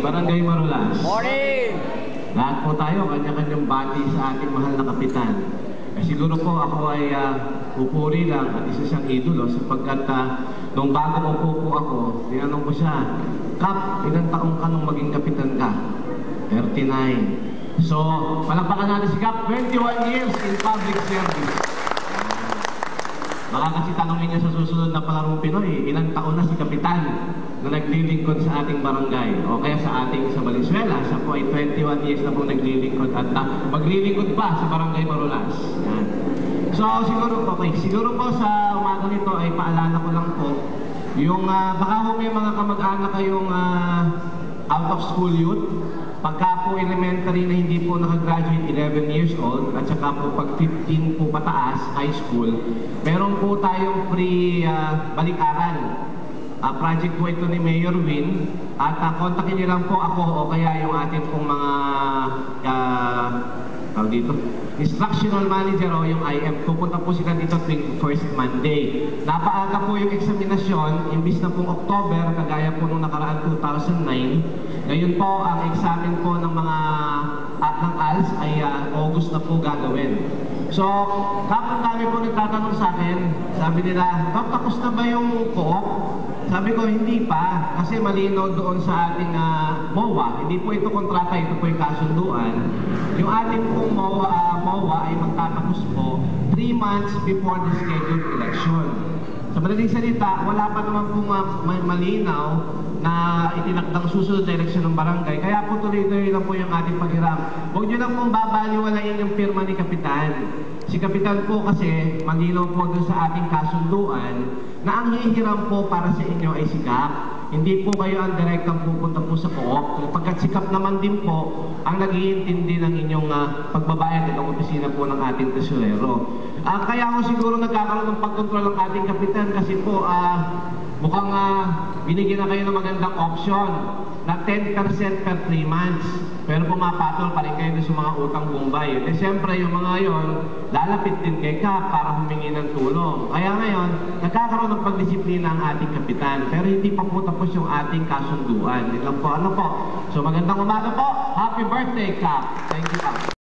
Barangay Marulas. Morning! Lahat po tayo, kanya-kanyang bati sa ating mahal na kapitan. Siguro po ako ay pupuri lang at isa siyang idolo sapagkat nung bago po ako, tinanong ko siya, Kap, ilang taong ka nung maging kapitan ka? 39. So, palakpakan natin si Kap, 21 years in public service. Baka kasi tanongin niya sa susunod na Palarong Pinoy, ilang taon na si kapitan na naglilingkod sa ating barangay o kaya sa ating sa Valenzuela. Siya po ay 21 years na po naglilingkod at maglilingkod pa sa Barangay Marulas. Yan. So siguro po sa umaga nito ay paalala ko lang po yung baka po may mga kamag-anak kayong out of school youth. Pagka po elementary na hindi po nakagraduate 11 years old at saka po pag 15 po pataas, high school, meron po tayong free balik-aral. Project po ito ni Mayor Win at kontakin niyo lang po ako o kaya yung ating pong mga dito, instructional manager o yung IM. Pupunta po sila dito tuwing first Monday. Napaaga po yung eksaminasyon, imbis na pong October, kagaya po nung nakaraan 2009. Ngayon po, ang examen po ng mga ng ALS ay August na po gagawin. So, kapag dami po nagtatanong sa akin, sabi nila, tapos na ba yung co-op? Sabi ko, hindi pa. Kasi malinaw doon sa ating MOA. Hindi po ito kontrata, ito po yung kasunduan. Yung ating pong MOA ay magtatapos po 3 months before the scheduled election. Sa madaling salita, wala pa naman pong malinaw na itinakdang susunod na eleksyon ng barangay. Kaya po tuloy-tuloy lang po yung ating paghiram. Huwag nyo lang pong babaliwalain yung pirma ni Kapitan. Si Kapitan po kasi malinaw po doon sa ating kasunduan na ang hihiram po para sa inyo ay sikap. Hindi po kayo ang direktang pupunta po sa co-op. Pagkat sikap naman din po ang nag-iintindi ng inyong pagbabayad ng opisina po ng ating tesorero. Kaya ako siguro nagkakaroon ng pagkontrol ng ating Kapitan kasi po mukhang binigyan na kayo ng magandang option na 10% per 3 months. Pero pumapatol pa rin kayo sa mga utang bumbay. Eh siyempre yung mga yon lalapit din kay Kap para humingi ng tulong. Kaya ngayon, nagkakaroon ng pagdisiplina ang ating Kapitan. Pero hindi pa po tapos yung ating kasunduan. Yun lang po, ano po. So magandang umaga po. Happy birthday, Kap. Thank you, Kap.